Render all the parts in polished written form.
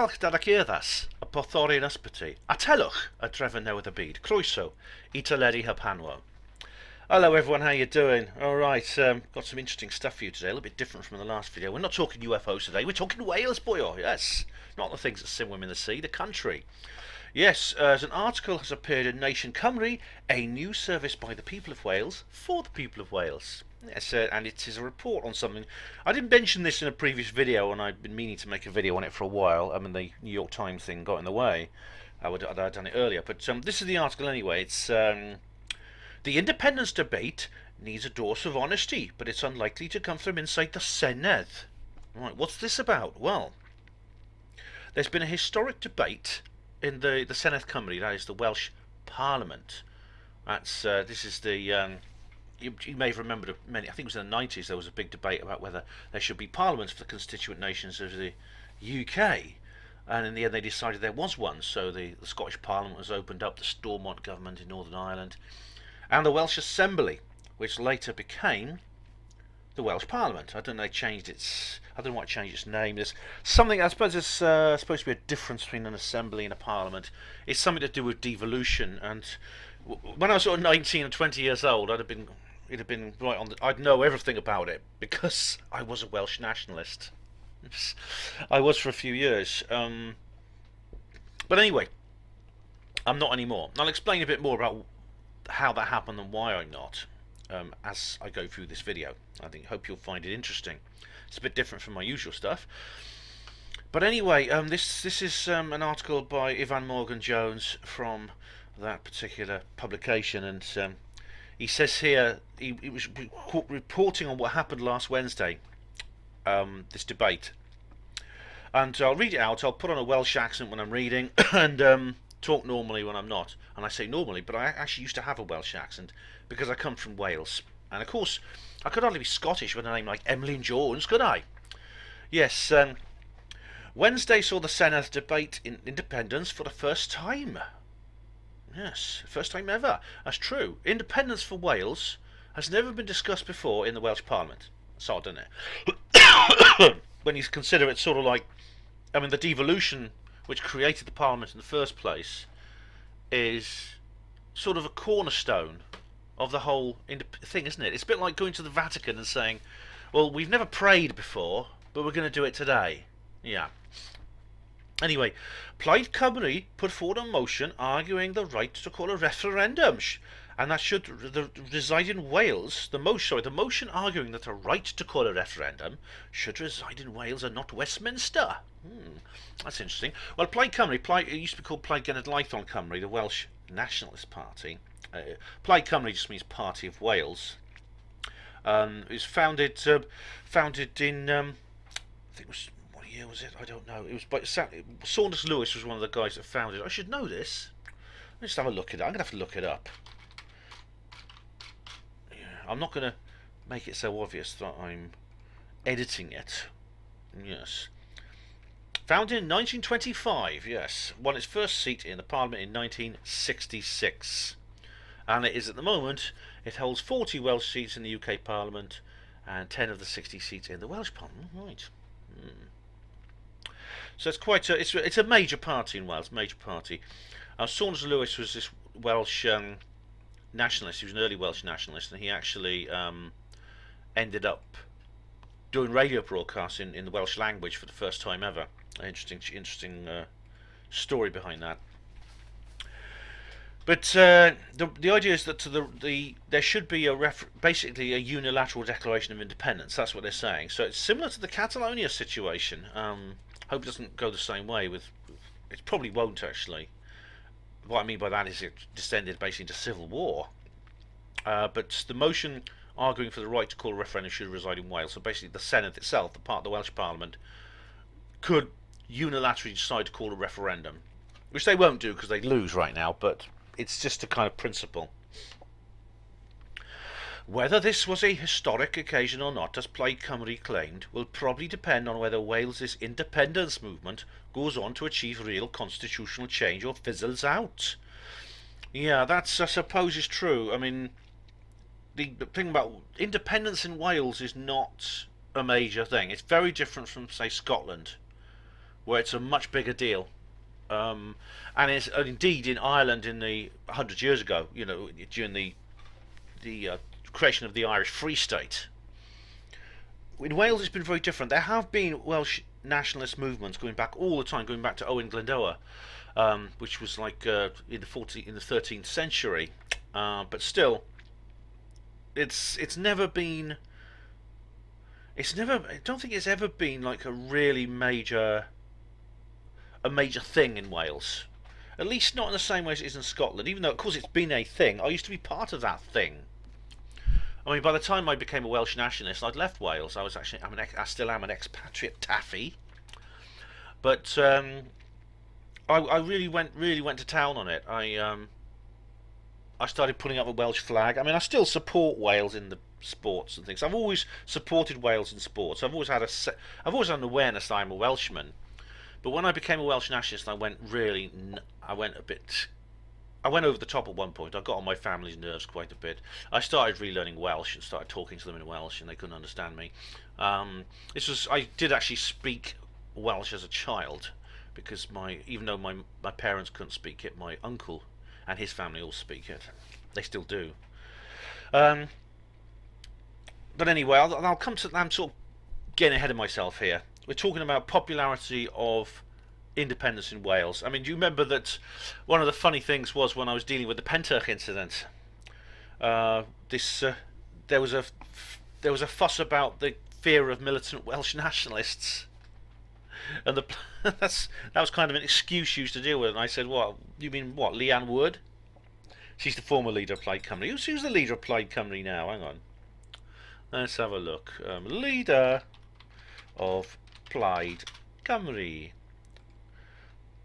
falch dad ac edddas, y bothori yn ysbyty. A telwch y drefn newydd y byd. Croeso I Teledu Hub Hanwo. Hello everyone, how you doing? Alright, got some interesting stuff for you today, a little bit different from the last video. We're not talking UFOs today, we're talking Wales, boyo, yes. Not the things that swim in the sea, the country. Yes, as an article has appeared in Senedd Cymru, a new service by the people of Wales for the people of Wales. Yes, and it is a report on something. I didn't mention this in a previous video, and I've been meaning to make a video on it for a while. I mean, the New York Times thing got in the way. I'd done it earlier, but this is the article anyway. It's the independence debate needs a dose of honesty, but it's unlikely to come from inside the Senedd. Right, what's this about? Well, there's been a historic debate in the Senedd Cymru, that is the Welsh Parliament. That's this is the you may have remembered many. I think it was in the 90s. There was a big debate about whether there should be parliaments for the constituent nations of the UK, and in the end they decided there was one. So the Scottish Parliament was opened up, the Stormont government in Northern Ireland, and the Welsh Assembly, which later became the Welsh Parliament. I don't know. They changed its. I don't know why it changed its name. There's something. I suppose there's supposed to be a difference between an assembly and a parliament. It's something to do with devolution. And when I was sort of 19 and 20 years old, it'd have been right on. I'd know everything about it because I was a Welsh Nationalist. I was for a few years. But anyway, I'm not anymore. I'll explain a bit more about how that happened and why I'm not. As I go through this video. Hope you'll find it interesting. It's a bit different from my usual stuff. But anyway, this is an article by Ivan Morgan-Jones from that particular publication, and he says here he was reporting on what happened last Wednesday, this debate. And I'll read it out. I'll put on a Welsh accent when I'm reading and talk normally when I'm not. And I say normally, but I actually used to have a Welsh accent because I come from Wales. And of course, I could hardly be Scottish with a name like Emlyn Jones, could I? Yes, Wednesday saw the Senedd debate in independence for the first time. Yes, first time ever. That's true. Independence for Wales has never been discussed before in the Welsh Parliament. It's odd, isn't it? When you consider it sort of like, I mean, the devolution which created the Parliament in the first place is sort of a cornerstone of the whole thing, isn't it? It's a bit like going to the Vatican and saying, well, we've never prayed before, but we're going to do it today. Yeah. Anyway, Plaid Cymru put forward a motion arguing the right to call a referendum, and that should reside in Wales. The motion arguing that the right to call a referendum should reside in Wales and not Westminster. That's interesting. Well, Plaid Cymru, it used to be called Plaid Genedlaethol Cymru, the Welsh Nationalist Party. Plaid Cymru just means Party of Wales. It was founded in I think it was, what year was it? I don't know. It was by Saunders Lewis was one of the guys that founded it. I should know this. Let's just have a look at it. I'm gonna have to look it up. Yeah, I'm not gonna make it so obvious that I'm editing it. Yes. Founded in 1925, yes. Won its first seat in the Parliament in 1966. And it is at the moment, it holds 40 Welsh seats in the UK Parliament and 10 of the 60 seats in the Welsh Parliament. Right. So it's quite it's a major party in Wales, major party. Saunders Lewis was this Welsh nationalist. He was an early Welsh nationalist, and he actually ended up doing radio broadcasts in the Welsh language for the first time ever. Interesting story behind that. But the idea is that there should be basically a unilateral declaration of independence. That's what they're saying. So it's similar to the Catalonia situation. Hope it doesn't go the same way. It probably won't actually. What I mean by that is it descended basically into civil war. But the motion arguing for the right to call a referendum should reside in Wales. So basically, the Senedd itself, the part of the Welsh Parliament, could unilaterally decide to call a referendum, which they won't do because they lose right now. But it's just a kind of principle. Whether this was a historic occasion or not, as Plaid Cymru claimed, will probably depend on whether Wales's independence movement goes on to achieve real constitutional change or fizzles out. Yeah, that's, I suppose, is true. I mean, the thing about independence in Wales is not a major thing. It's very different from, say, Scotland, where it's a much bigger deal. Um, and it's indeed in Ireland in the 100 years ago, during the creation of the Irish Free State. In Wales, it's been very different. There have been Welsh nationalist movements going back all the time, going back to Owen Glendower, which was like in the 13th century. But still, it's never been. It's never. I don't think it's ever been like a major thing in Wales. At least not in the same way as it is in Scotland. Even though, of course, it's been a thing. I used to be part of that thing. I mean, by the time I became a Welsh nationalist, I'd left Wales. I still am an expatriate taffy. But I really went to town on it. I started putting up a Welsh flag. I mean, I still support Wales in the sports and things. I've always supported Wales in sports. I've always had an awareness that I'm a Welshman. But when I became a Welsh nationalist, I went a bit. I went over the top at one point. I got on my family's nerves quite a bit. I started relearning Welsh and started talking to them in Welsh, and they couldn't understand me. I did actually speak Welsh as a child, because even though my parents couldn't speak it, my uncle and his family all speak it. They still do. But anyway, I'll come to. I'm sort of getting ahead of myself here. We're talking about popularity of independence in Wales. I mean, do you remember that one of the funny things was when I was dealing with the Pentyrch incident? There was a fuss about the fear of militant Welsh nationalists, and that was kind of an excuse used to deal with. And I said, "What? You mean what? Leanne Wood? She's the former leader of Plaid Cymru. Who's the leader of Plaid Cymru now? Hang on, let's have a look. Leader of Plaid Cymru.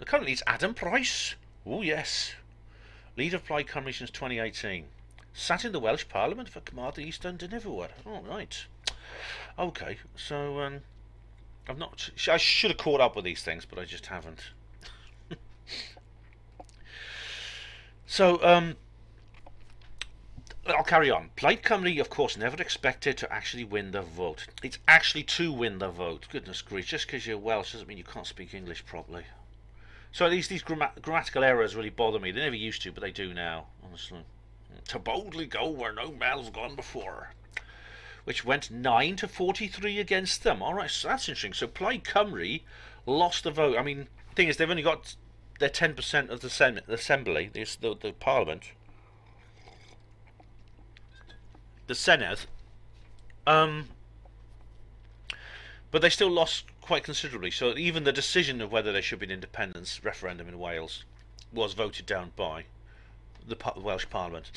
Currently it's Adam Price. Oh yes, leader of Plaid Cymru since 2018. Sat in the Welsh Parliament for Carmarthen East Dundoniffer. Oh right. Okay, so I've not. I should have caught up with these things, but I just haven't. So I'll carry on. Plaid Cymru, of course, never expected to actually win the vote. It's actually to win the vote. Goodness grief! Just because you're Welsh doesn't mean you can't speak English properly. So these grammatical errors really bother me. They never used to, but they do now, honestly. To boldly go where no man's gone before. Which went 9-43 against them. Alright, so that's interesting. So Plaid Cymru lost the vote. I mean, the thing is, they've only got their 10% of the Assembly, the Parliament. The Senedd. But they still lost quite considerably. So even the decision of whether there should be an independence referendum in Wales was voted down by the Welsh Parliament.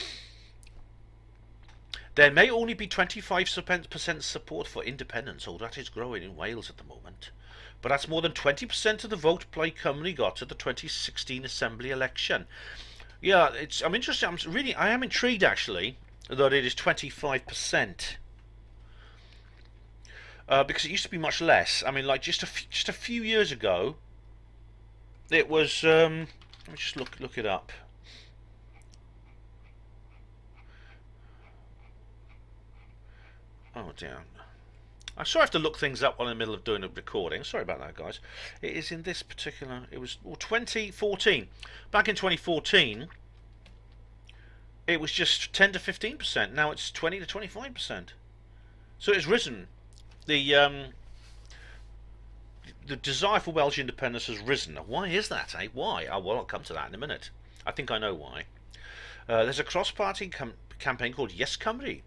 There may only be 25% support for independence, although that is growing in Wales at the moment. But that's more than 20% of the vote Plaid Cymru got at the 2016 Assembly election. Yeah, I'm interested. I am intrigued actually that it is 25%. Because it used to be much less. I mean, like just a few years ago, it was. Let me just look it up. Oh dear. I'm sorry I have to look things up while in the middle of doing a recording. Sorry about that, guys. It is in this particular. It was 2014. Back in 2014, it was just 10 to 15%. Now it's 20 to 25%. So it's risen. The desire for Welsh independence has risen. Why is that, eh? Why? Oh, well, I'll come to that in a minute. I think I know why. There's a cross-party campaign called Yes Cymru.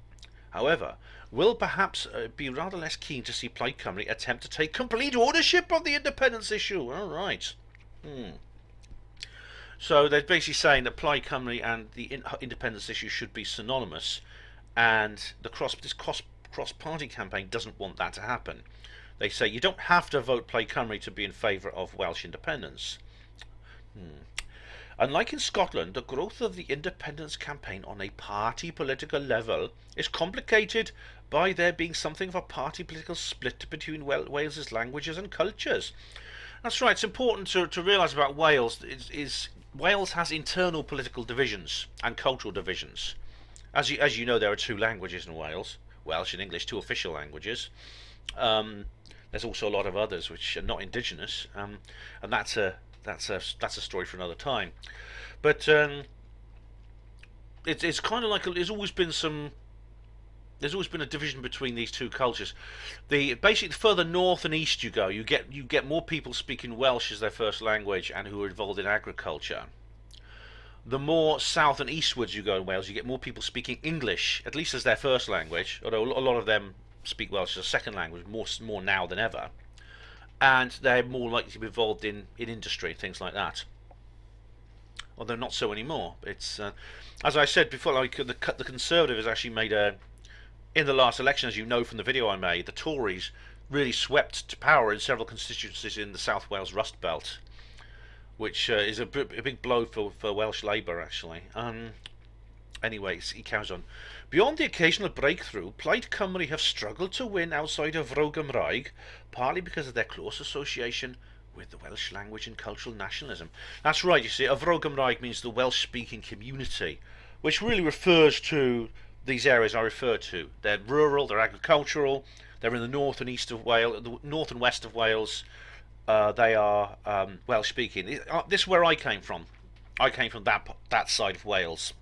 However, will perhaps be rather less keen to see Plaid Cymru attempt to take complete ownership of the independence issue. All right. So they're basically saying that Plaid Cymru and the independence issue should be synonymous, and this cross-party campaign doesn't want that to happen. They say you don't have to vote Plaid Cymru to be in favour of Welsh independence. Unlike in Scotland, the growth of the independence campaign on a party political level is complicated by there being something of a party political split between Wales's languages and cultures. That's right. It's important to realise about Wales is Wales has internal political divisions and cultural divisions. As you know, there are two languages in Wales. Welsh and English, two official languages. There There's also a lot of others which are not indigenous, and that's a story for another time. But it's kind of like there's always been a division between these two cultures. Basically, the further north and east you go, you get more people speaking Welsh as their first language and who are involved in agriculture. The more south and eastwards you go in Wales, you get more people speaking English, at least as their first language, although a lot of them speak Welsh as a second language, more now than ever. And they're more likely to be involved in industry, things like that. Although not so anymore. It's as I said before, like the Conservatives actually made in the last election, as you know from the video I made, the Tories really swept to power in several constituencies in the South Wales Rust Belt, which is a big blow for Welsh Labour, actually. Anyways, he carries on. Beyond the occasional breakthrough, Plaid Cymru have struggled to win outside of Fro Gymraeg, partly because of their close association with the Welsh language and cultural nationalism. That's right, you see, Fro Gymraeg means the Welsh-speaking community, which really refers to these areas I refer to. They're rural, they're agricultural, they're in the north and east of Wales, the north and west of Wales. They are Welsh speaking. This is where I came from. I came from that side of Wales.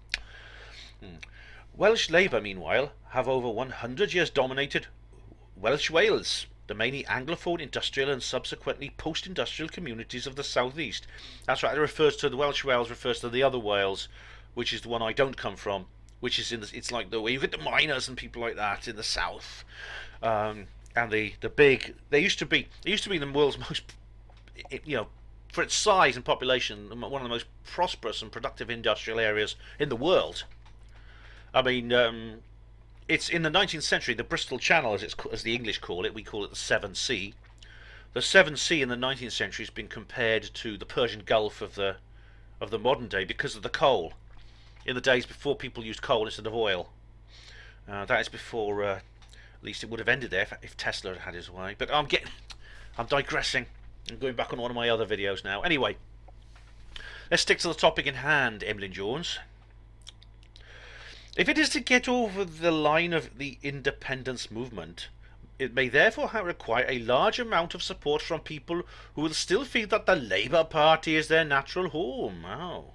Welsh Labour, meanwhile, have over 100 years dominated Welsh Wales, the mainly Anglophone industrial and subsequently post-industrial communities of the southeast. That's right. It refers to the Welsh Wales, refers to the other Wales, which is the one I don't come from, which is it's like the way you get the miners and people like that in the south. And the big, they used to be the world's most, for its size and population, one of the most prosperous and productive industrial areas in the world. I mean, it's in the 19th century, the Bristol Channel, as the English call it, we call it the Severn Sea. The Severn Sea in the 19th century has been compared to the Persian Gulf of the modern day because of the coal. In the days before people used coal instead of oil. That is before, at least it would have ended there if Tesla had had his way. But I'm digressing. I'm going back on one of my other videos now. Anyway, let's stick to the topic in hand, Emlyn Jones. If it is to get over the line of the independence movement, it may therefore require a large amount of support from people who will still feel that the Labour Party is their natural home. Oh.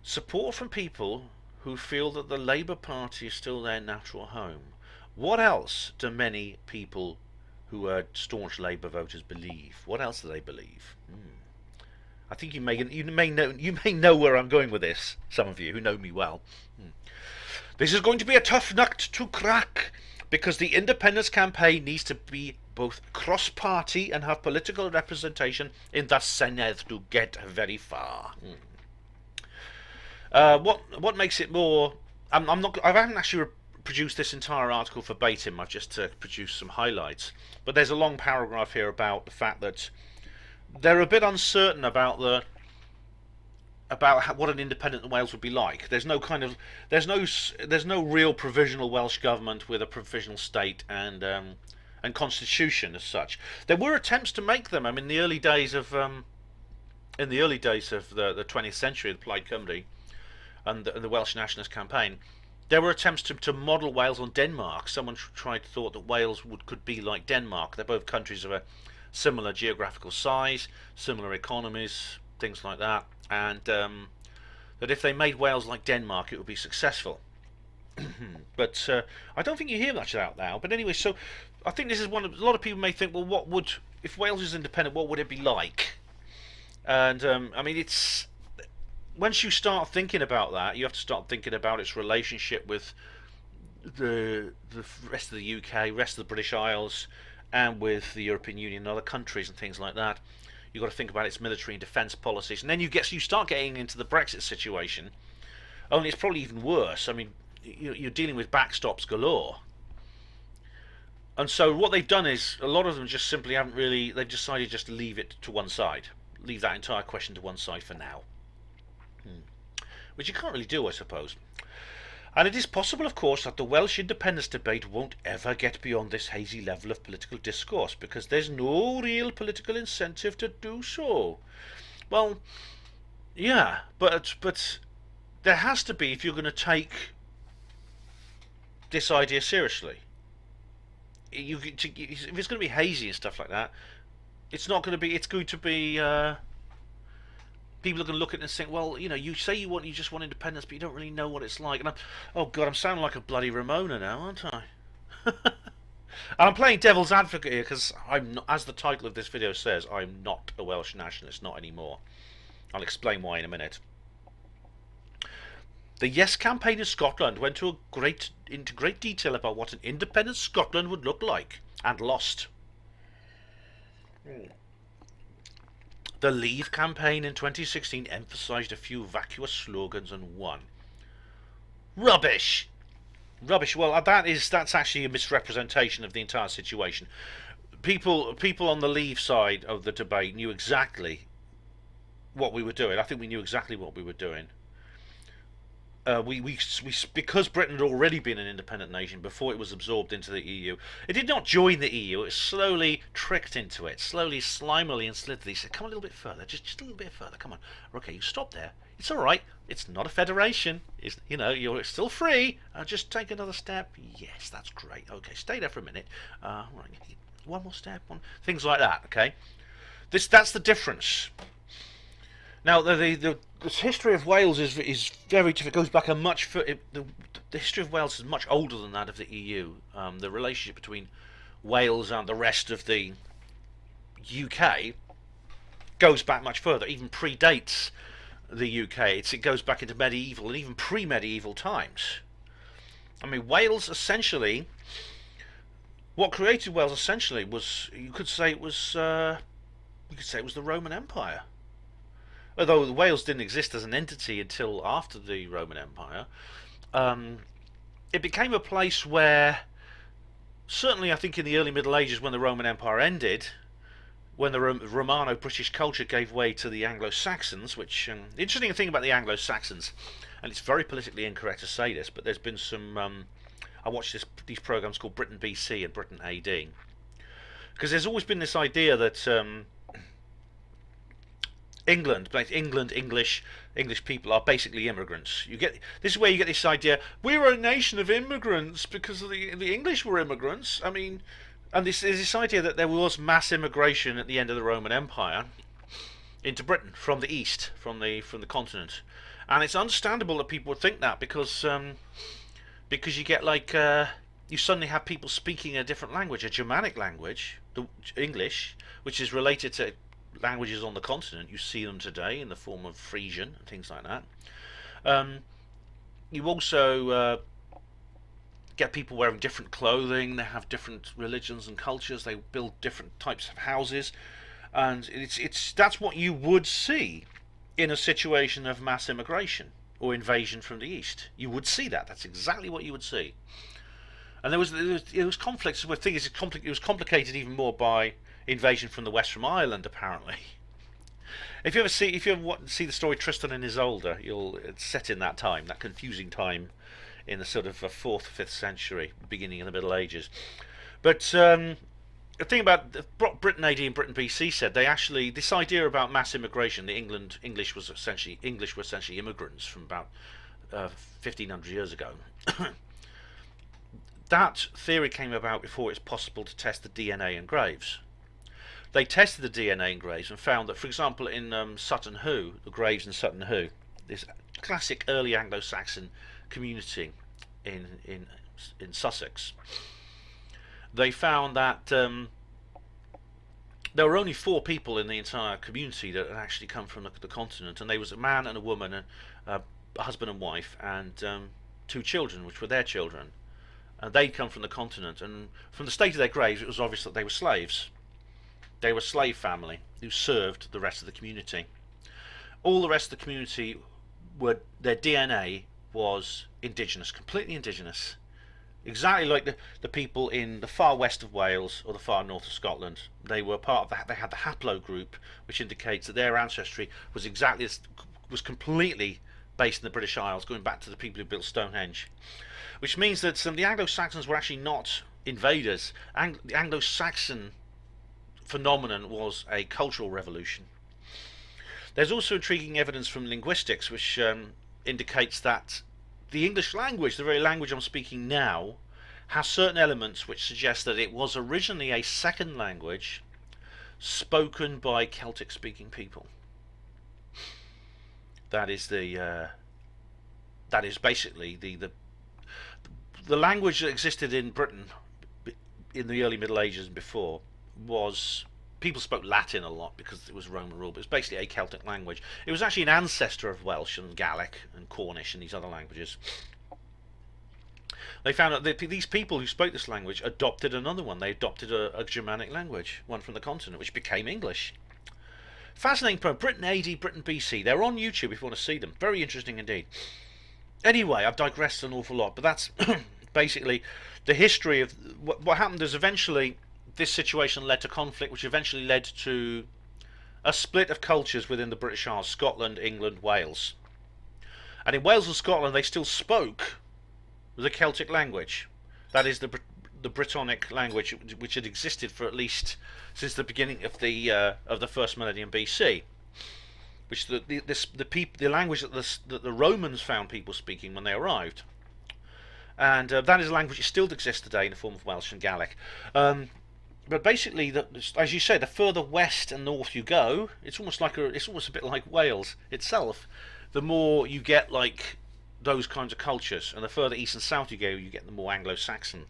Support from people who feel that the Labour Party is still their natural home. What else do many people who are staunch Labour voters believe? What else do they believe? I think you may know where I'm going with this. Some of you who know me well. This is going to be a tough nut to crack because the independence campaign needs to be both cross-party and have political representation in the Senedd to get very far. What makes it more? I haven't actually produced this entire article verbatim. I've just produced some highlights. But there's a long paragraph here about the fact that they're a bit uncertain about what an independent Wales would be like. There's no real provisional Welsh government with a provisional state and constitution as such. There were attempts to make them. I mean, in the early days of the 20th century, the Plaid Cymru and the Welsh Nationalist campaign, there were attempts to model Wales on Denmark. Someone thought that Wales could be like Denmark. They're both countries of a similar geographical size, similar economies, things like that, and that if they made Wales like Denmark, it would be successful. But I don't think you hear much about that now. But anyway, so I think this is a lot of people may think, well, if Wales is independent, what would it be like? And I mean, it's once you start thinking about that, you have to start thinking about its relationship with the rest of the UK, rest of the British Isles, and with the European Union and other countries and things like that. You've got to think about its military and defence policies, and then you start getting into the Brexit situation. Only it's probably even worse. I mean, you're dealing with backstops galore. And so what they've done is a lot of them just simply they've decided just to leave it to one side, leave that entire question to one side for now. Which you can't really do, I suppose. And it is possible, of course, that the Welsh independence debate won't ever get beyond this hazy level of political discourse, because there's no real political incentive to do so. Well, yeah, but there has to be if you're going to take this idea seriously. if it's going to be hazy and stuff like that, it's not going to be. It's going to be. People are going to look at it and think, well, you say you just want independence, but you don't really know what it's like. And oh God, I'm sounding like a bloody Ramona now, aren't I? I'm playing devil's advocate here because I'm not, as the title of this video says, I'm not a Welsh nationalist, not anymore. I'll explain why in a minute. The Yes campaign in Scotland went into great detail about what an independent Scotland would look like, and lost. The Leave campaign in 2016 emphasised a few vacuous slogans and won. Rubbish! Rubbish. Well, that's actually a misrepresentation of the entire situation. People on the Leave side of the debate knew exactly what we were doing. I think we knew exactly what we were doing. Because Britain had already been an independent nation before it was absorbed into the EU. It did not join the EU. It was slowly tricked into it, slowly, slimily and slithily. Said, "Come a little bit further, just a little bit further. Come on, okay, you stop there. It's all right. It's not a federation. You're still free. Just take another step. Yes, that's great. Okay, stay there for a minute. Right, one more step. Things like that. Okay, that's the difference." Now, the history of Wales is very different. It goes back the history of Wales is much older than that of the EU. The relationship between Wales and the rest of the UK goes back much further. Even predates the UK. It goes back into medieval and even pre-medieval times. I mean, Wales essentially, what created Wales essentially was, you could say it was the Roman Empire. Although Wales didn't exist as an entity until after the Roman Empire, it became a place where, certainly I think in the early Middle Ages when the Roman Empire ended, when the Romano-British culture gave way to the Anglo-Saxons, which, the interesting thing about the Anglo-Saxons, and it's very politically incorrect to say this, but there's been some, I watched these programs called Britain BC and Britain AD, because there's always been this idea that English people are basically immigrants. This is where you get this idea, we're a nation of immigrants because the English were immigrants. I mean, and there's this idea that there was mass immigration at the end of the Roman Empire into Britain from the east, from the continent, and it's understandable that people would think that because you get you suddenly have people speaking a different language, a Germanic language, the English, which is related to languages on the continent. You see them today in the form of Frisian and things like that. You also get people wearing different clothing. They have different religions and cultures. They build different types of houses, and that's what you would see in a situation of mass immigration or invasion from the east. You would see that. That's exactly what you would see. And there was conflicts with things. It was complicated even more by invasion from the west, from Ireland, apparently. If you ever see the story Tristan and Isolde, it's set in that time, that confusing time, in the sort of 4th, 5th century, beginning of the Middle Ages. But the thing about Britain AD and Britain BC said, this idea about mass immigration, English were essentially immigrants from about 1500 years ago. That theory came about before it's possible to test the DNA in graves. They tested the DNA in graves and found that, for example, in Sutton Hoo, the graves in Sutton Hoo, this classic early Anglo-Saxon community in Sussex, they found that there were only 4 people in the entire community that had actually come from the continent, and there was a man and a woman, a husband and wife, and 2 children, which were their children, and they'd come from the continent. And from the state of their graves, it was obvious that they were slaves. They were a slave family who served the rest of the community. All the rest of the community their DNA was indigenous, completely indigenous, exactly like the people in the far west of Wales or the far north of Scotland. They were part of that. They had the haplogroup, which indicates that their ancestry was completely based in the British Isles, going back to the people who built Stonehenge. Which means that the Anglo-Saxons were actually not invaders. The Anglo-Saxon phenomenon was a cultural revolution. There's also intriguing evidence from linguistics which indicates that the English language, the very language I'm speaking now, has certain elements which suggest that it was originally a second language spoken by Celtic-speaking people. That is basically the language that existed in Britain in the early Middle Ages and before. Was people spoke Latin a lot because it was Roman rule, but it was basically a Celtic language. It was actually an ancestor of Welsh and Gaelic and Cornish and these other languages. They found out that these people who spoke this language adopted another one. They adopted a Germanic language, one from the continent, which became English. Fascinating program. Britain AD, Britain BC. They're on YouTube if you want to see them. Very interesting indeed. Anyway, I've digressed an awful lot, but that's basically the history of what happened. Is eventually this situation led to conflict, which eventually led to a split of cultures within the British Isles: Scotland, England, Wales. And in Wales and Scotland, they still spoke the Celtic language. That is the Brittonic language, which had existed for at least since the beginning of the first millennium BC, which the language that the Romans found people speaking when they arrived, and that is a language that still exists today in the form of Welsh and Gaelic. But basically, as you say, the further west and north you go, it's almost a bit like Wales itself. The more you get like those kinds of cultures, and the further east and south you go, you get the more Anglo-Saxon.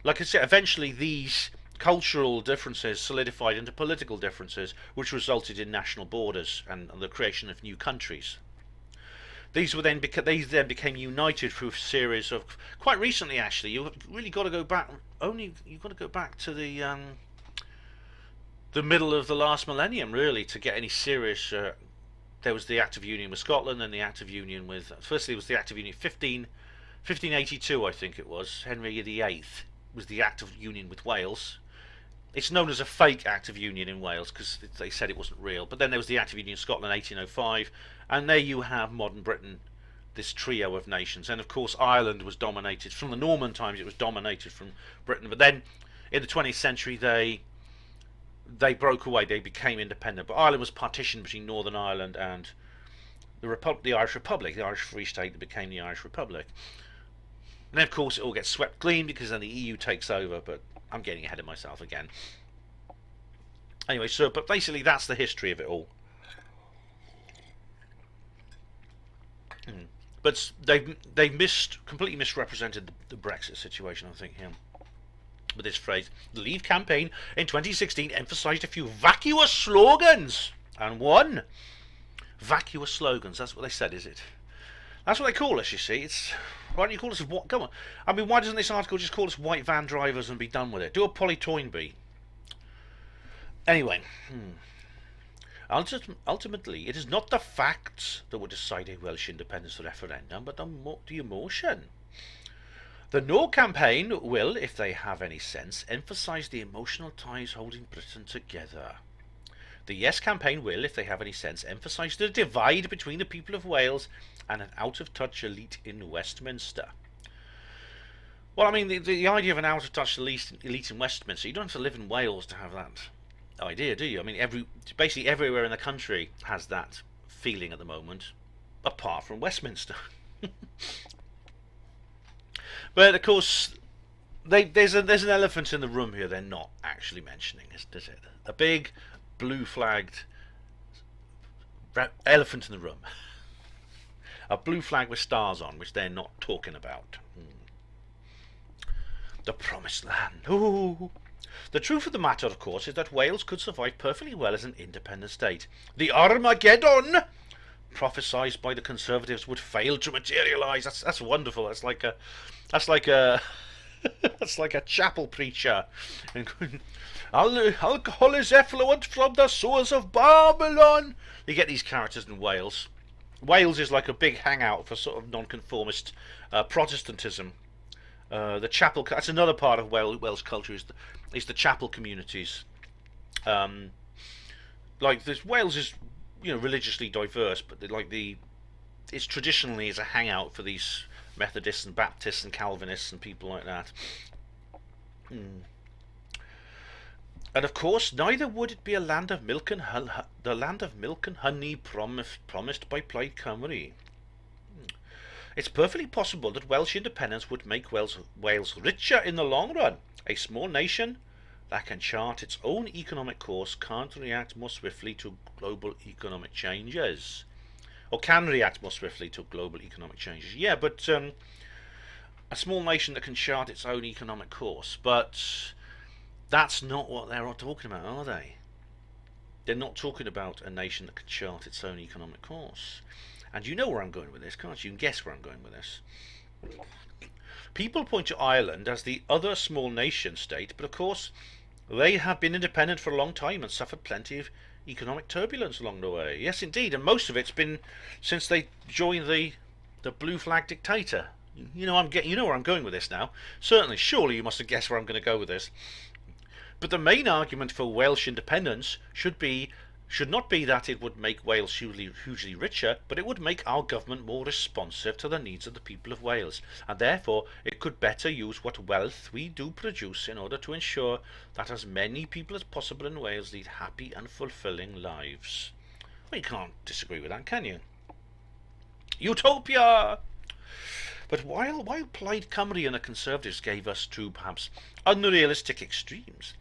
Like I said, eventually these cultural differences solidified into political differences, which resulted in national borders and the creation of new countries. These then became united through a series of, quite recently actually. You've really got to go back. You've got to go back to the middle of the last millennium really to get any serious. There was the Act of Union with Scotland, and the Act of Union with. Firstly, it was the Act of Union 1582, I think it was. Henry VIII was the Act of Union with Wales. It's known as a fake Act of Union in Wales because they said it wasn't real. But then there was the Act of Union in Scotland 1805, and there you have modern Britain, this trio of nations. And of course Ireland was dominated, from the Norman times it was dominated from Britain. But then in the 20th century they broke away, they became independent. But Ireland was partitioned between Northern Ireland and the Irish Republic, the Irish Free State that became the Irish Republic. And then of course it all gets swept clean because then the EU takes over, but I'm getting ahead of myself again. Anyway, but basically that's the history of it all. But they've completely misrepresented the Brexit situation, I think, here. With this phrase, the Leave campaign in 2016 emphasised a few vacuous slogans. And one. Vacuous slogans, that's what they said, is it? That's what they call us, you see. Why don't you call us what? Come on. I mean, why doesn't this article just call us white van drivers and be done with it? Do a Polly Toynbee. Anyway. Ultimately, it is not the facts that will decide a Welsh independence referendum, but the emotion. The No campaign will, if they have any sense, emphasise the emotional ties holding Britain together. The Yes campaign will, if they have any sense, emphasise the divide between the people of Wales and an out-of-touch elite in Westminster. Well, I mean, the idea of an out-of-touch elite in Westminster, you don't have to live in Wales to have that idea, do you? I mean, basically everywhere in the country has that feeling at the moment, apart from Westminster. But of course, there's an elephant in the room here. They're not actually mentioning, is it? A big blue-flagged elephant in the room. A blue flag with stars on, which they're not talking about. The promised land. Ooh. The truth of the matter, of course, is that Wales could survive perfectly well as an independent state. The Armageddon prophesied by the Conservatives would fail to materialise. That's wonderful. That's like a that's like a chapel preacher. Alcohol is effluent from the sewers of Babylon. You get these characters in Wales. Wales is like a big hangout for sort of nonconformist Protestantism. The chapel, that's another part of Welsh culture, is the chapel communities. Like this, Wales is, religiously diverse, but it's traditionally is a hangout for these Methodists and Baptists and Calvinists and people like that. And of course, neither would it be a land of milk and honey promised by Plaid Cymru. It's perfectly possible that Welsh independence would make Wales richer in the long run. A small nation that can chart its own economic course can't react more swiftly to global economic changes. Or can react more swiftly to global economic changes. Yeah, but a small nation that can chart its own economic course. But that's not what they're talking about, are they? They're not talking about a nation that can chart its own economic course. And you know where I'm going with this, can't you? You can guess where I'm going with this. People point to Ireland as the other small nation state, but of course they have been independent for a long time and suffered plenty of economic turbulence along the way. Yes, indeed, and most of it's been since they joined the blue flag dictator. You know where I'm going with this now. Certainly, surely you must have guessed where I'm going to go with this. But the main argument for Welsh independence should not be that it would make Wales hugely richer, but it would make our government more responsive to the needs of the people of Wales, and therefore it could better use what wealth we do produce in order to ensure that as many people as possible in Wales lead happy and fulfilling lives. Well, you can't disagree with that, can you? Utopia! But while Plaid Cymru and the Conservatives gave us two perhaps unrealistic extremes,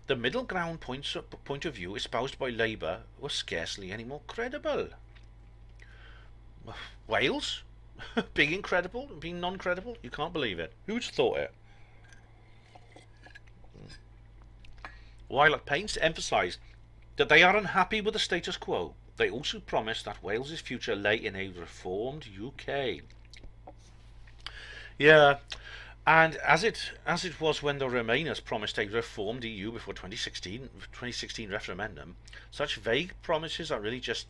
the middle ground point of view espoused by Labour was scarcely any more credible. Wales? Being incredible? Being non-credible? You can't believe it. Who'd thought it? While at pains to emphasise that they are unhappy with the status quo, they also promised that Wales's future lay in a reformed UK. Yeah, and as it was when the Remainers promised a reformed EU before 2016 referendum, such vague promises are really just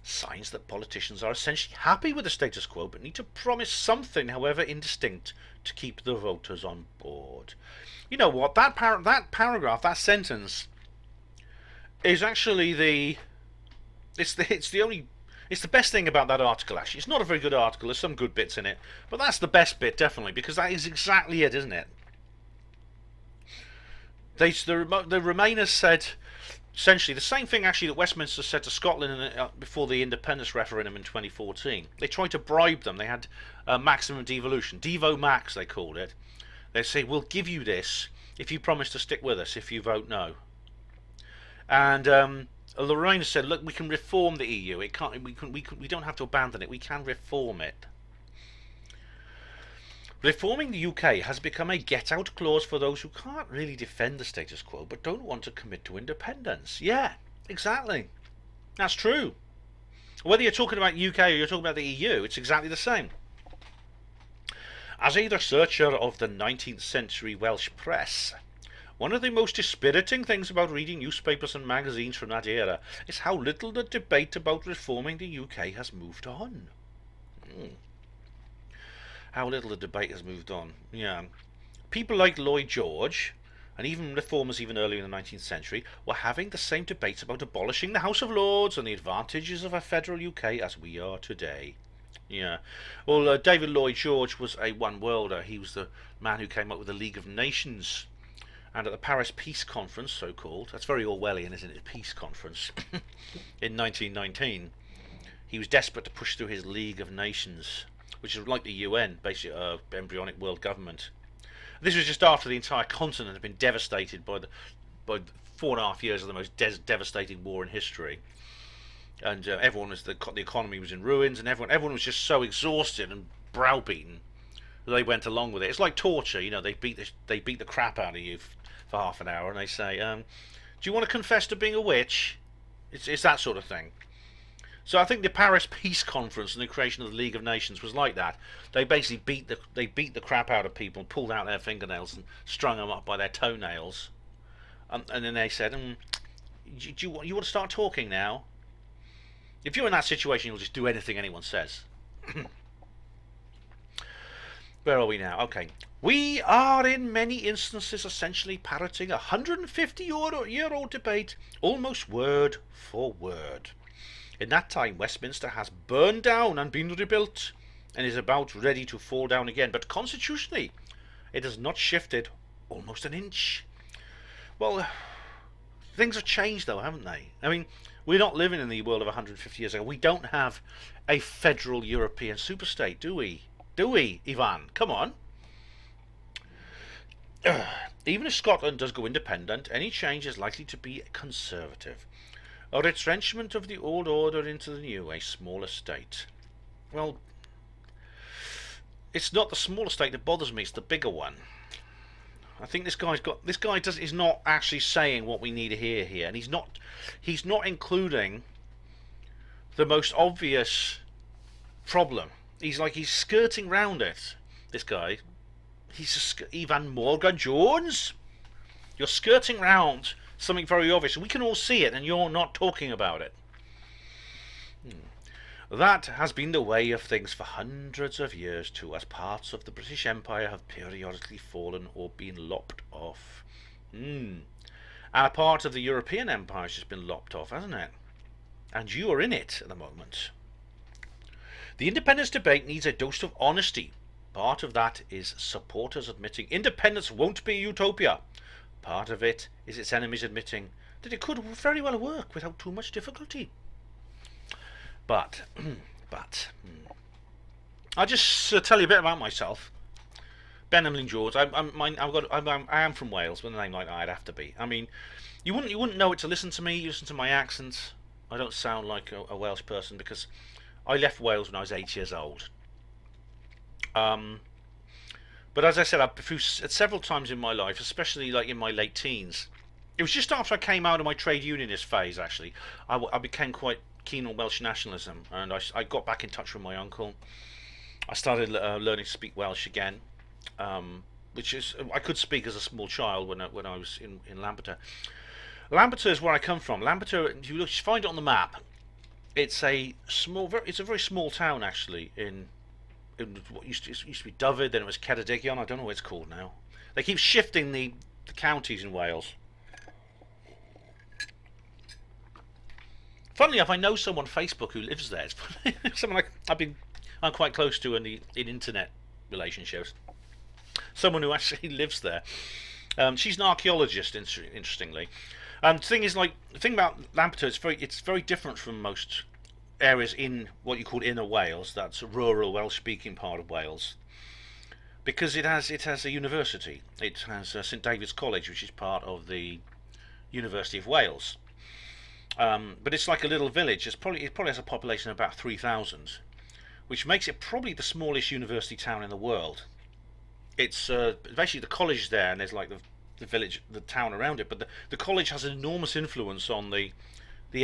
signs that politicians are essentially happy with the status quo but need to promise something, however indistinct, to keep the voters on board. You know what? That paragraph, that sentence, is actually it's the best thing about that article, actually. It's not a very good article. There's some good bits in it. But that's the best bit, definitely, because that is exactly it, isn't it? The Remainers said, essentially, the same thing, actually, that Westminster said to Scotland before the independence referendum in 2014. They tried to bribe them. They had maximum devolution. Devo Max, they called it. They say, we'll give you this if you promise to stick with us, if you vote no. And Lorraine said, look, we can reform the EU. We don't have to abandon it. We can reform it. Reforming the UK has become a get-out clause for those who can't really defend the status quo but don't want to commit to independence. Yeah, exactly. That's true. Whether you're talking about UK or you're talking about the EU, it's exactly the same. As a researcher of the 19th century Welsh press, one of the most dispiriting things about reading newspapers and magazines from that era is how little the debate about reforming the UK has moved on. How little the debate has moved on. Yeah. People like Lloyd George, and even reformers even earlier in the 19th century, were having the same debates about abolishing the House of Lords and the advantages of a federal UK as we are today. Yeah. Well, David Lloyd George was a one-worlder. He was the man who came up with the League of Nations. And at the Paris Peace Conference, so-called, that's very Orwellian, isn't it? Peace Conference, in 1919, he was desperate to push through his League of Nations, which is like the UN, basically embryonic world government. This was just after the entire continent had been devastated by 4.5 years of the most devastating war in history, and everyone was the economy was in ruins, and everyone was just so exhausted and browbeaten. They went along with it. It's like torture, you know. They beat the crap out of you for half an hour, and they say, "Do you want to confess to being a witch?" It's that sort of thing. So I think the Paris Peace Conference and the creation of the League of Nations was like that. They basically beat the crap out of people, pulled out their fingernails, and strung them up by their toenails, and then they said, "Do you want to start talking now?" If you're in that situation, you'll just do anything anyone says. Where are we now? Okay. We are in many instances essentially parroting a 150-year-old debate almost word for word. In that time, Westminster has burned down and been rebuilt and is about ready to fall down again. But constitutionally, it has not shifted almost an inch. Well, things have changed though, haven't they? I mean, we're not living in the world of 150 years ago. We don't have a federal European superstate, do we? Do we, Ivan? Come on. Even if Scotland does go independent, any change is likely to be conservative. A retrenchment of the old order into the new, a smaller state. Well, it's not the smaller state that bothers me, it's the bigger one. I think this guy is not actually saying what we need to hear here, and he's not including the most obvious problem. He's skirting round it. This guy, Ivan Morgan Jones. You're skirting round something very obvious. We can all see it, and you're not talking about it. That has been the way of things for hundreds of years too, as parts of the British Empire have periodically fallen or been lopped off. And a part of the European Empire has just been lopped off, hasn't it? And you are in it at the moment. The independence debate needs a dose of honesty. Part of that is supporters admitting independence won't be a utopia. Part of it is its enemies admitting that it could very well work without too much difficulty. But I'll just tell you a bit about myself. Ben Emlyn George. I am from Wales. With a name like that, I'd have to be. I mean, you wouldn't know it to listen to me. You listen to my accent. I don't sound like a Welsh person because I left Wales when I was 8 years old. But as I said, several times in my life, especially like in my late teens, it was just after I came out of my trade unionist phase. Actually, I became quite keen on Welsh nationalism, and I got back in touch with my uncle. I started learning to speak Welsh again, which is I could speak as a small child when I was in Lampeter. Lampeter is where I come from. Lampeter, if you find it on the map, it's a very small town actually in what used to be Dyfed, then it was Ceredigion. I don't know what it's called now. They keep shifting the counties in Wales. Funnily enough, I know someone on Facebook who lives there. It's someone I'm quite close to in internet relationships. Someone who actually lives there. She's an archaeologist, interestingly. The thing about Lampeter, it's very different from most areas in what you call inner Wales. That's a rural Welsh-speaking part of Wales, because it has a university. It has St David's College, which is part of the University of Wales. But it's like a little village. It probably has a population of about 3,000, which makes it probably the smallest university town in the world. It's basically the college there, and there's like the village, the town around it. But the college has an enormous influence on the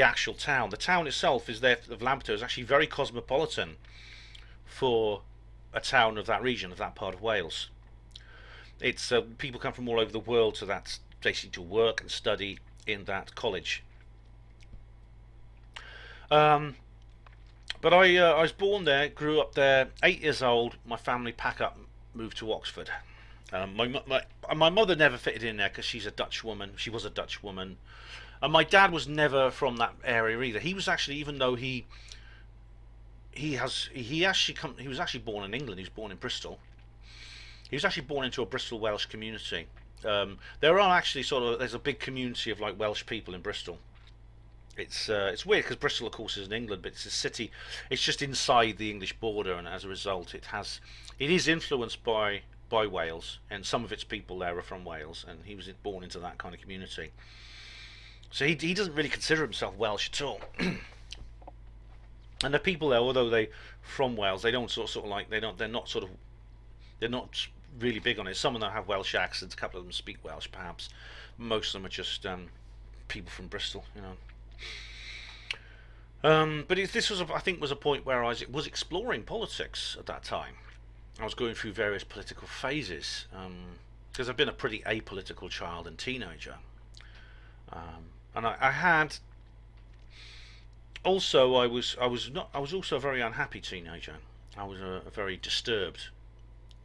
actual town. The town itself of Lampeter is actually very cosmopolitan for a town of that region, of that part of Wales. It's people come from all over the world, so that's basically to work and study in that college. But I was born there, grew up there, 8 years old. My family pack up, moved to Oxford. My mother never fitted in there because she's a Dutch woman. She was a Dutch woman. And my dad was never from that area either. He was actually, even though he was actually born in England. He was born in Bristol. He was actually born into a Bristol Welsh community. There are actually there's a big community of like Welsh people in Bristol. It's weird because Bristol, of course, is in England, but it's a city. It's just inside the English border, and as a result, it is influenced by Wales, and some of its people there are from Wales, and he was born into that kind of community. So he doesn't really consider himself Welsh at all. And the people there, although they from Wales, they don't they're not really big on it. Some of them have Welsh accents, a couple of them speak Welsh, perhaps. Most of them are just people from Bristol, you know. But this was, I think, was a point where I was exploring politics at that time. I was going through various political phases because I've been a pretty apolitical child and teenager, and I had. Also, I was also a very unhappy teenager. I was a very disturbed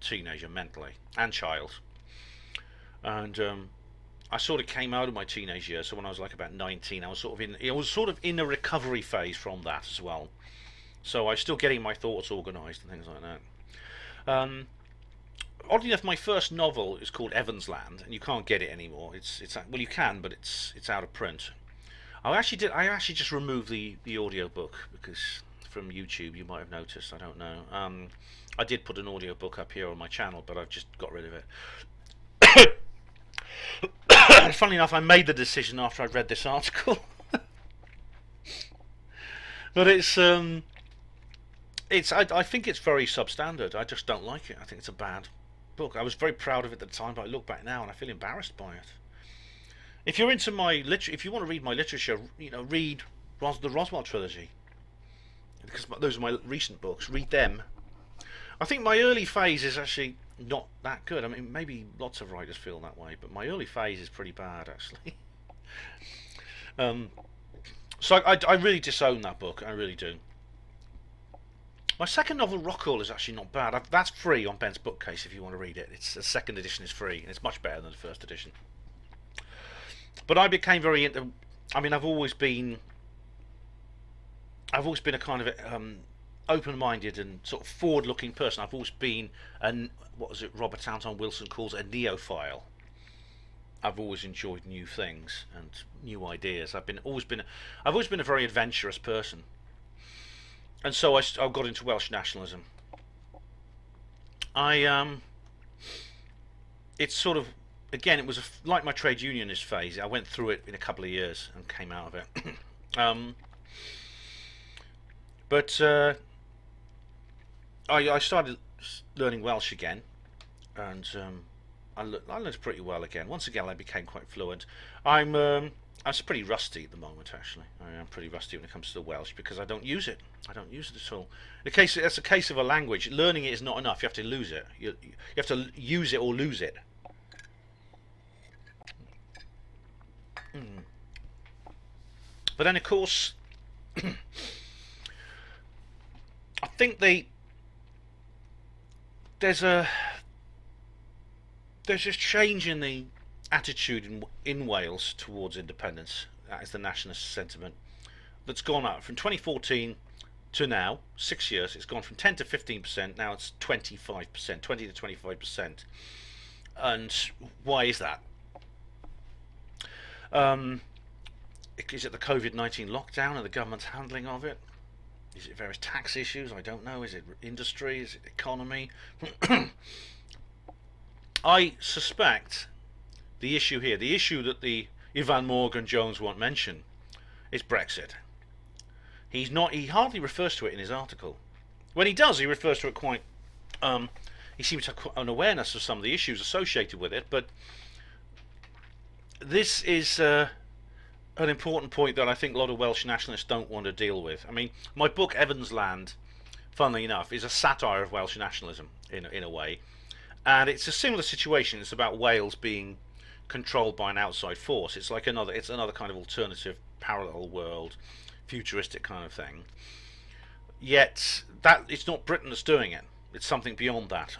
teenager mentally and child, and I sort of came out of my teenage years. So when I was like about 19, I was sort of in a recovery phase from that as well. So I was still getting my thoughts organised and things like that. Oddly enough, my first novel is called Evan's Land, and you can't get it anymore. Well, you can, but it's out of print. I actually just removed the audio book because from YouTube, you might have noticed. I don't know. I did put an audiobook up here on my channel, but I've just got rid of it. Funnily enough, I made the decision after I'd read this article. But I think it's very substandard. I just don't like it. I think it's a bad book. I was very proud of it at the time, but I look back now and I feel embarrassed by it. If you're into if you want to read my literature, read the Roswell trilogy, because those are my recent books. Read them. I think my early phase is actually not that good. I mean, maybe lots of writers feel that way, but my early phase is pretty bad, actually. So I really disown that book. I really do. My second novel, Rockall, is actually not bad. That's free on Ben's Bookcase if you want to read it. The second edition is free, and it's much better than the first edition. But I became very into. I mean, I've always been a kind of open-minded and sort of forward-looking person. I've always been what was it Robert Townsend Wilson calls a neophile. I've always enjoyed new things and new ideas. I've always been a very adventurous person, and so I got into Welsh nationalism. It's sort of, again, it was like my trade unionist phase. I went through it in a couple of years and came out of it. But I started learning Welsh again, and I learned pretty well again. Once again, I became quite fluent. I'm pretty rusty at the moment, actually. I am pretty rusty when it comes to the Welsh because I don't use it. I don't use it at all. It's a case of a language. Learning it is not enough. You have to lose it. You have to use it or lose it. But then, of course, I think there's this change in the attitude in Wales towards independence. That is the nationalist sentiment that's gone up from 2014 to now, 6 years. It's gone from 10 to 15%. Now it's 25%, 20 to 25%. And why is that? Is it the COVID-19 lockdown and the government's handling of it? Is it various tax issues? I don't know. Is it industry? Is it economy? I suspect the issue here, the issue that the Ivan Morgan Jones won't mention, is Brexit. He hardly refers to it in his article. When he does, he refers to it quite. He seems to have an awareness of some of the issues associated with it, but this is an important point that I think a lot of Welsh nationalists don't want to deal with. I mean, my book Evans Land, funnily enough, is a satire of Welsh nationalism in a way, and it's a similar situation. It's about Wales being controlled by an outside force. It's another kind of alternative parallel world, futuristic kind of thing. Yet that it's not Britain that's doing it. It's something beyond that.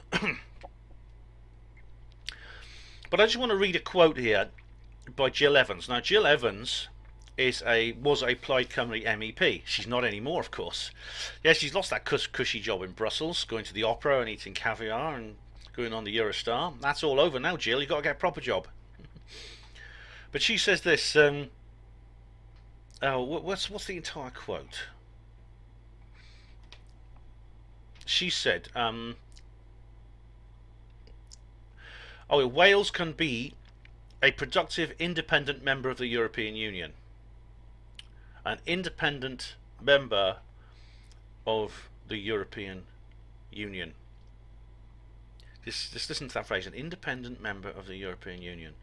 But I just want to read a quote here by Jill Evans. Now, Jill Evans was a Plaid Cymru MEP. She's not anymore, of course. Yeah, she's lost that cushy job in Brussels, going to the opera and eating caviar and going on the Eurostar. That's all over now, Jill. You've got to get a proper job. But she says this. What's the entire quote? She said, Wales can be a productive, independent member of the European Union. An independent member of the European Union. Just listen to that phrase, an independent member of the European Union.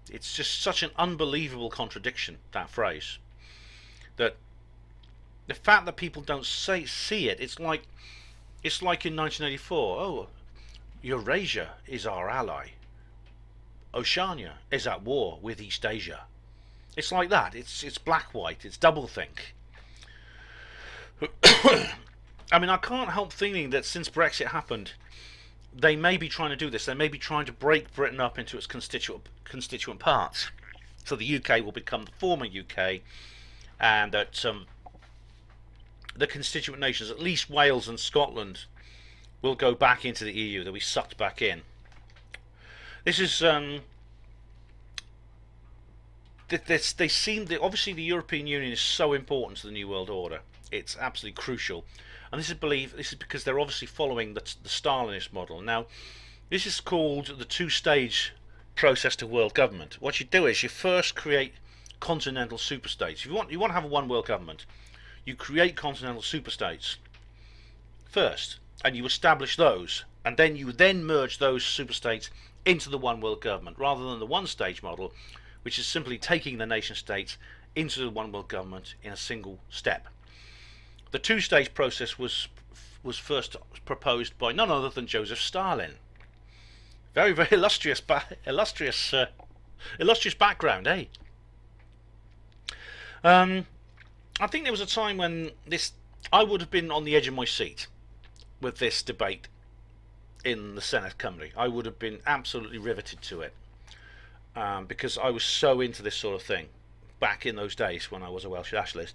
It's just such an unbelievable contradiction, that phrase, that the fact that people don't see it, it's like in 1984, Eurasia is our ally. Oceania is at war with East Asia. It's like that. It's black-white. It's doublethink. I mean, I can't help thinking that since Brexit happened, they may be trying to do this. They may be trying to break Britain up into its constituent parts. So the UK will become the former UK, and that the constituent nations, at least Wales and Scotland, will go back into the EU. They'll be sucked back in. This is obviously the European Union is so important to the New World Order. It's absolutely crucial, and this is because they're obviously following the Stalinist model. Now, this is called the two-stage process to world government. What you do is you first create continental superstates. If you want to have a one world government, you create continental superstates first, and you establish those, and then you merge those superstates into the one world government, rather than the one-stage model, which is simply taking the nation states into the one world government in a single step. The two-stage process was first proposed by none other than Joseph Stalin. Very, very illustrious background, eh? I think there was a time when I would have been on the edge of my seat with this debate in the Senedd Cymru. I would have been absolutely riveted to it, because I was so into this sort of thing back in those days when I was a Welsh Nationalist.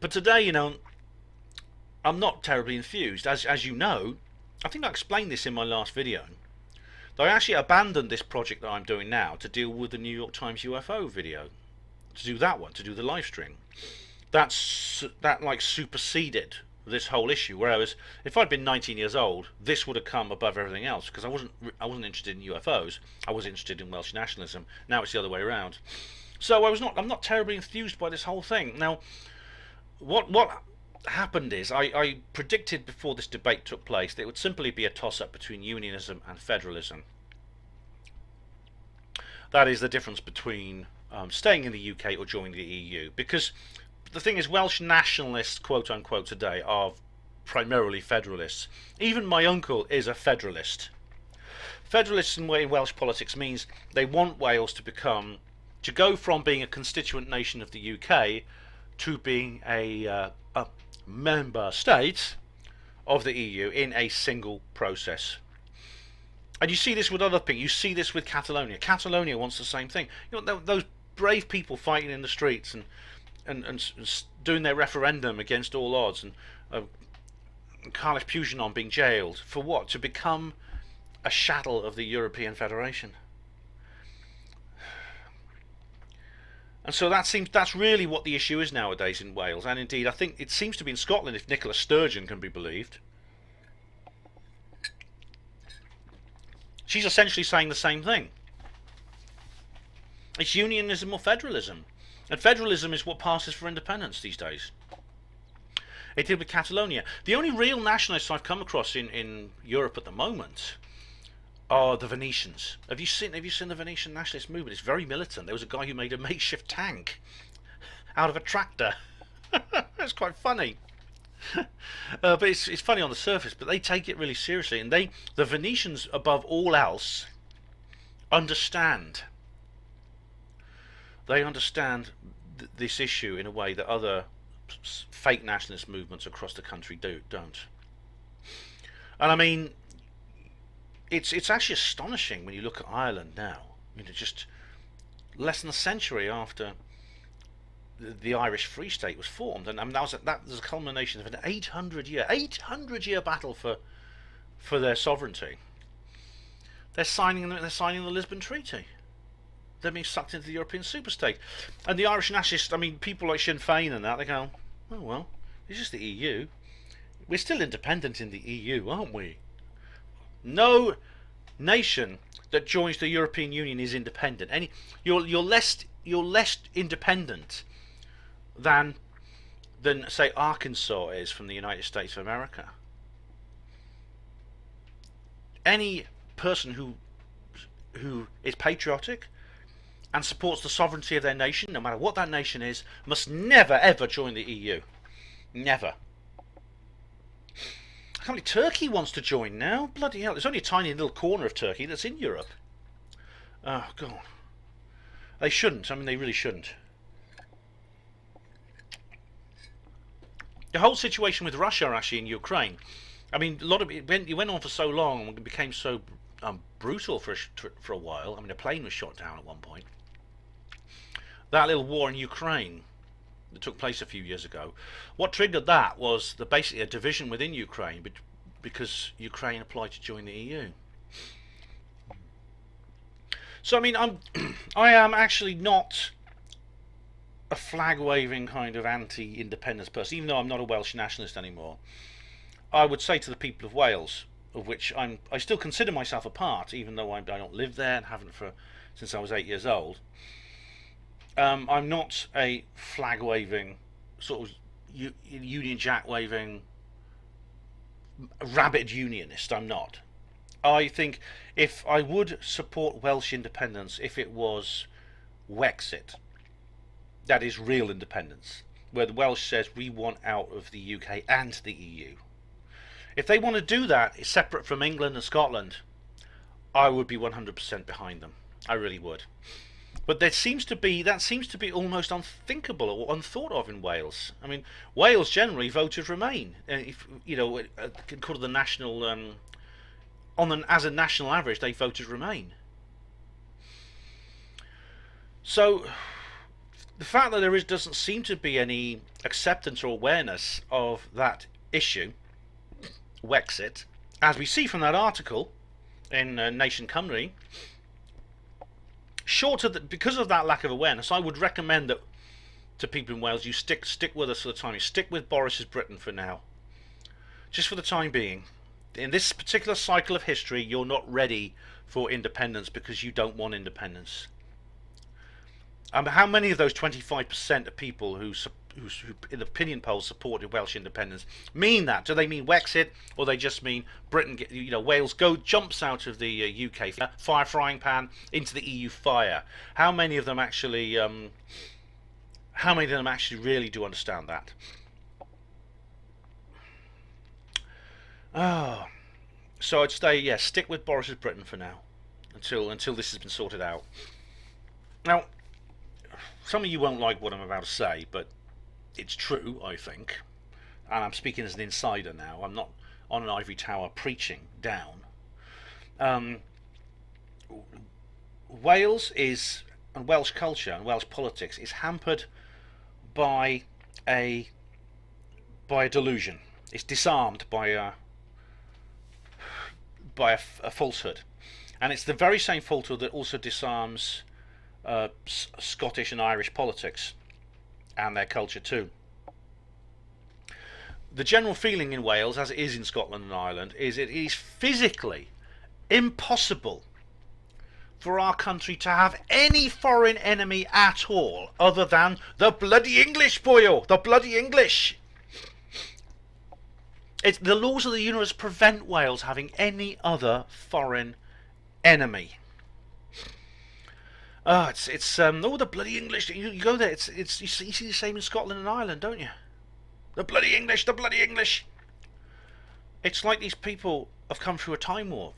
But today, you know, I'm not terribly enthused. As you know, I think I explained this in my last video, that I actually abandoned this project that I'm doing now to deal with the New York Times UFO video, to do that one, to do the live stream. That like superseded this whole issue. Whereas if I'd been 19 years old, this would have come above everything else, because I wasn't interested in UFOs. I was interested in Welsh nationalism. Now it's the other way around. So I'm not terribly enthused by this whole thing. Now, what happened is I predicted before this debate took place that it would simply be a toss-up between unionism and federalism. That is the difference between staying in the UK or joining the EU. Because the thing is, Welsh nationalists, quote unquote, today are primarily federalists. Even my uncle is a federalist. Federalists in Welsh politics means they want Wales to go from being a constituent nation of the UK to being a member state of the EU in a single process. And you see this with other things. You see this with Catalonia. Catalonia wants the same thing. You know, those brave people fighting in the streets and doing their referendum against all odds, and Carles Puigdemont being jailed for what? To become a chattel of the European Federation. And so that's really what the issue is nowadays in Wales, and indeed I think it seems to be in Scotland, if Nicola Sturgeon can be believed. She's essentially saying the same thing. It's unionism or federalism. And federalism is what passes for independence these days. It did with Catalonia. The only real nationalists I've come across in Europe at the moment are the Venetians. Have you seen the Venetian nationalist movement? It's very militant. There was a guy who made a makeshift tank out of a tractor. It's quite funny. But it's funny on the surface, but they take it really seriously, and the Venetians above all else understand. They understand this issue in a way that other fake nationalist movements across the country don't. And I mean, it's actually astonishing when you look at Ireland now. You know, just less than a century after the Irish Free State was formed, and that was a culmination of an 800-year battle for their sovereignty. They're signing the Lisbon Treaty. They're being sucked into the European superstate. And the Irish nationalists, I mean, people like Sinn Féin and that, they go, oh well, it's just the EU. We're still independent in the EU, aren't we? No nation that joins the European Union is independent. You're less independent than say Arkansas is from the United States of America. Any person who is patriotic and supports the sovereignty of their nation, no matter what that nation is, must never ever join the EU. Never. I can't believe Turkey wants to join now. Bloody hell, there's only a tiny little corner of Turkey that's in Europe. Oh god. They shouldn't. I mean, they really shouldn't. The whole situation with Russia actually in Ukraine, I mean, a lot of it went on for so long and became so brutal for a while. I mean, a plane was shot down at one point. That little war in Ukraine that took place a few years ago, what triggered that was basically a division within Ukraine because Ukraine applied to join the EU. So I mean, I am actually not a flag-waving kind of anti-independence person, even though I'm not a Welsh nationalist anymore, I would say to the people of Wales, of which I still consider myself a part, even though I don't live there and haven't since I was 8 years old. I'm not a flag-waving, sort of Union Jack-waving, rabid unionist. I'm not. I think if I would support Welsh independence, if it was Wexit, that is real independence, where the Welsh says we want out of the UK and the EU. If they want to do that separate from England and Scotland, I would be 100% behind them. I really would. But that seems to be almost unthinkable or unthought of in Wales. I mean, Wales generally voted Remain. If you know, called the national as a national average, they voted Remain. So the fact that doesn't seem to be any acceptance or awareness of that issue, Wexit, as we see from that article in Nation Cymru, because of that lack of awareness, I would recommend that to people in Wales, you stick with us for the time. You stick with Boris's Britain for now, just for the time being. In this particular cycle of history, you're not ready for independence because you don't want independence. How many of those 25% of people who in opinion polls supported Welsh independence mean that? Do they mean Wexit, or they just mean Britain? Wales jumps out of the UK fire frying pan into the EU fire. How many of them actually? How many of them actually really do understand that? Oh, so I'd say stick with Boris's Britain for now, until this has been sorted out. Now, some of you won't like what I'm about to say, but it's true, I think. And I'm speaking as an insider now. I'm not on an ivory tower preaching down. Wales and Welsh culture and Welsh politics is hampered by a delusion. It's disarmed by a falsehood. And it's the very same falsehood that also disarms Scottish and Irish politics and their culture too. The general feeling in Wales, as it is in Scotland and Ireland, is it is physically impossible for our country to have any foreign enemy at all other than the bloody English, boyo, the bloody English. The laws of the universe prevent Wales having any other foreign enemy. The bloody English. You go there. You see the same in Scotland and Ireland, don't you? The bloody English, the bloody English. It's like these people have come through a time warp.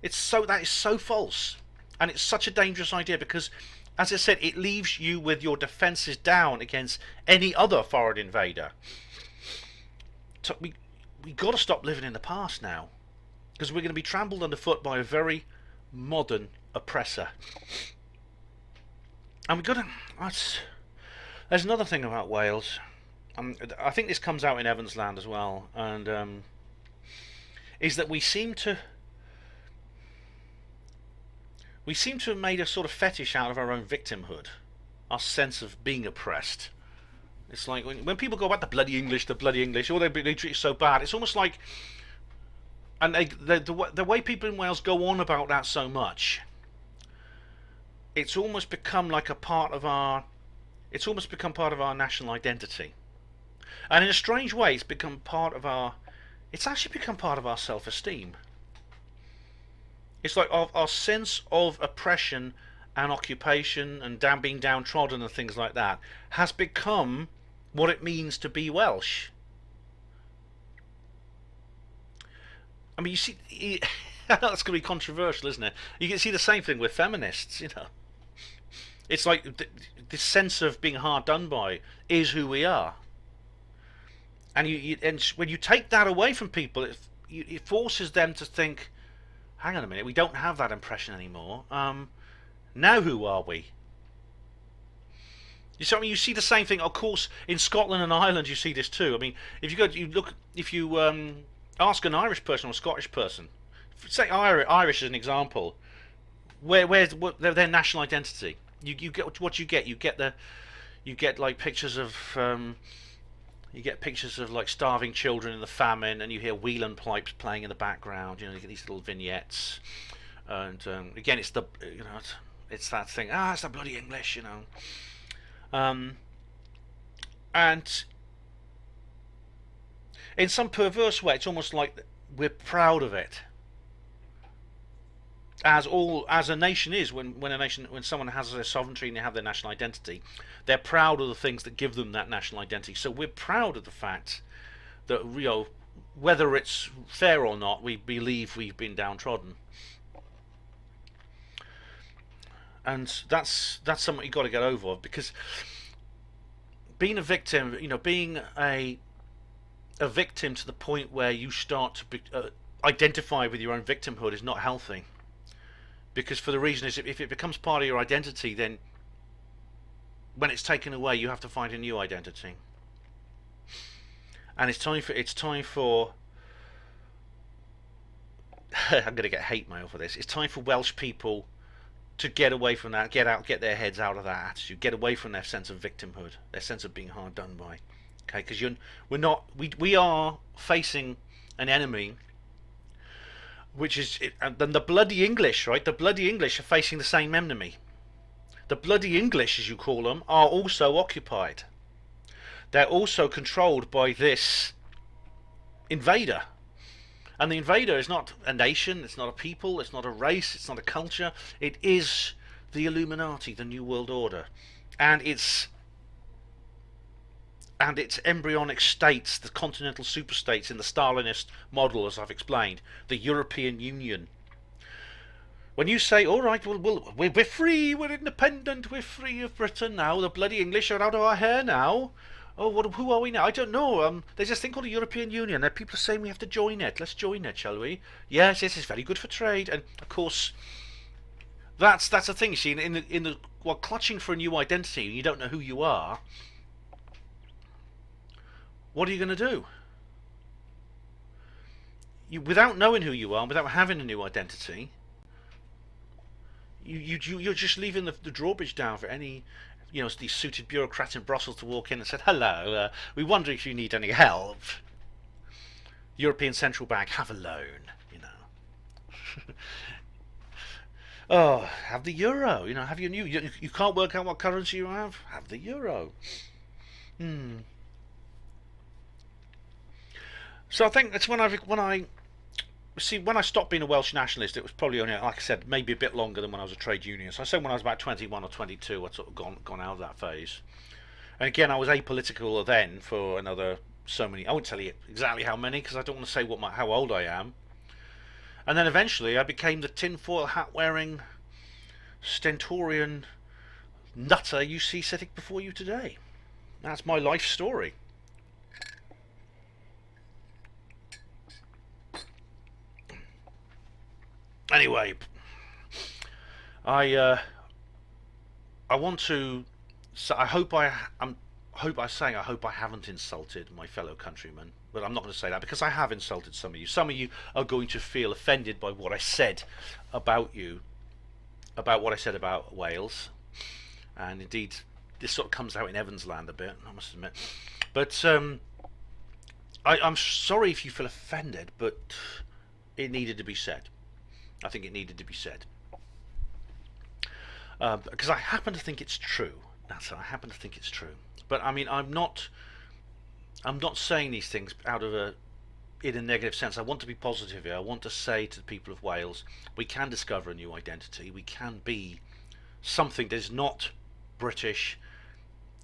That is so false, and it's such a dangerous idea because, as I said, it leaves you with your defences down against any other foreign invader. So we got to stop living in the past now, because we're going to be trampled underfoot by a very modern oppressor. And there's another thing about Wales. I think this comes out in Evans Land as well, and is that we seem to have made a sort of fetish out of our own victimhood, our sense of being oppressed. It's like when people go about the bloody English, or they treat you so bad. It's almost like, and the way people in Wales go on about that so much, it's almost become like a part of our. It's almost become part of our national identity, and in a strange way, it's become part of our. It's actually become part of our self-esteem. It's like our sense of oppression and occupation and being downtrodden and things like that has become what it means to be Welsh. I mean, you see, that's going to be controversial, isn't it? You can see the same thing with feminists, you know. It's like this sense of being hard done by is who we are. And and when you take that away from people, it forces them to think, hang on a minute, we don't have that impression anymore. Now who are we? You see the same thing, of course, in Scotland and Ireland. You see this too. I mean, if you ask an Irish person or a Scottish person, say Irish as an example, where's their national identity? You get what you get. You get you get like pictures of like starving children in the famine, and you hear whelan pipes playing in the background. You get these little vignettes, and again, it's the it's that thing. It's the bloody English, and in some perverse way, it's almost like we're proud of it, as a nation is. When someone has their sovereignty and they have their national identity, they're proud of the things that give them that national identity. So we're proud of the fact that whether it's fair or not, we believe we've been downtrodden, and that's something you've got to get over, because being a victim, being a victim to the point where you start to identify with your own victimhood is not healthy. Because for the reason is, if it becomes part of your identity, then when it's taken away, you have to find a new identity. And it's time for I'm going to get hate mail for this. It's time for Welsh people to get away from that, get their heads out of that attitude, get away from their sense of victimhood, their sense of being hard done by. Okay, because we are facing an enemy, which is, and then the bloody English, right? The bloody English are facing the same enemy. The bloody English, as you call them, are also occupied. They're also controlled by this invader. And the invader is not a nation, it's not a people, it's not a race, it's not a culture. It is the Illuminati, the New World Order. And its embryonic states, the continental superstates in the Stalinist model, as I've explained, the European Union. When you say, all right, we're free, we're independent, we're free of Britain now, the bloody English are out of our hair now. Oh, who are we now? I don't know. There's this thing called the European Union. There people are saying we have to join it. Let's join it, shall we? Yes, it's very good for trade. And of course, that's the thing. You see, while clutching for a new identity, you don't know who you are. What are you going to do? Without knowing who you are, without having a new identity, you're just leaving the drawbridge down for any, these suited bureaucrats in Brussels to walk in and said, hello, we wonder if you need any help. European Central Bank, have a loan, Oh, have the euro, have your new, you can't work out what currency you have the euro. So I think that's when I stopped being a Welsh nationalist. It was probably only, like I said, maybe a bit longer than when I was a trade unionist. I said when I was about 21 or 22, I'd sort of gone out of that phase. And again, I was apolitical then for another so many. I won't tell you exactly how many, because I don't want to say how old I am. And then eventually, I became the tinfoil hat wearing, stentorian nutter you see sitting before you today. That's my life story. Anyway, I want to. I hope I haven't insulted my fellow countrymen, but I'm not going to say that, because I have insulted some of you. Some of you are going to feel offended by what I said about you, about what I said about Wales, and indeed, this sort of comes out in Evans land a bit, I must admit. But I'm sorry if you feel offended, but it needed to be said. I think it needed to be said, because I happen to think it's true. I happen to think it's true. But I mean, I'm not saying these things in a negative sense. I want to be positive here. I want to say to the people of Wales, we can discover a new identity. We can be something that is not British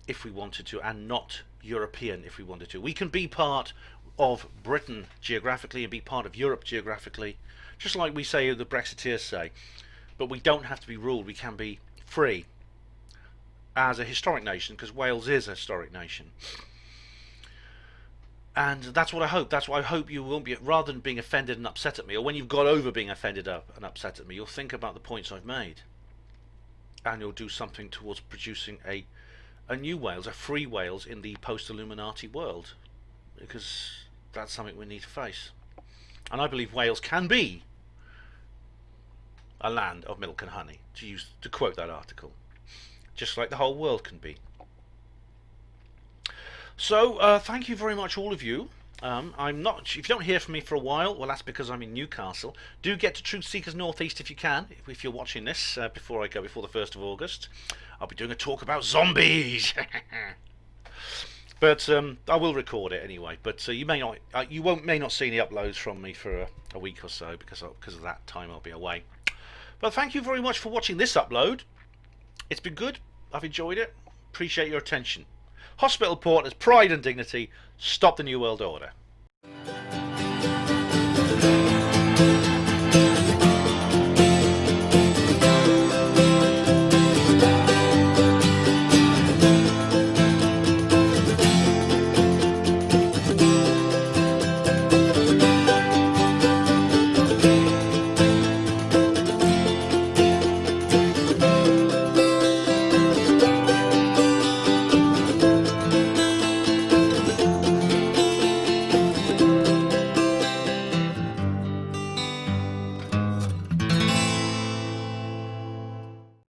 if we wanted to, and not European if we wanted to. We can be part of Britain geographically and be part of Europe geographically, just like we say, the Brexiteers say. But we don't have to be ruled. We can be free as a historic nation, because Wales is a historic nation. And that's what I hope. That's what I hope you will be. Rather than being offended and upset at me, or when you've got over being offended and upset at me, you'll think about the points I've made, and you'll do something towards producing a new Wales, a free Wales in the post-Illuminati world, because that's something we need to face. And I believe Wales can be a land of milk and honey, to quote that article, just like the whole world can be. So, thank you very much, all of you. I'm not. If you don't hear from me for a while, well, that's because I'm in Newcastle. Do get to Truth Seekers Northeast if you can. If you're watching this before I go, before the 1st of August, I'll be doing a talk about zombies. But I will record it anyway. But you may not see any uploads from me for a week or so because of that time I'll be away. But thank you very much for watching this upload. It's been good. I've enjoyed it. Appreciate your attention. Hospital Porters, pride and dignity. Stop the New World Order.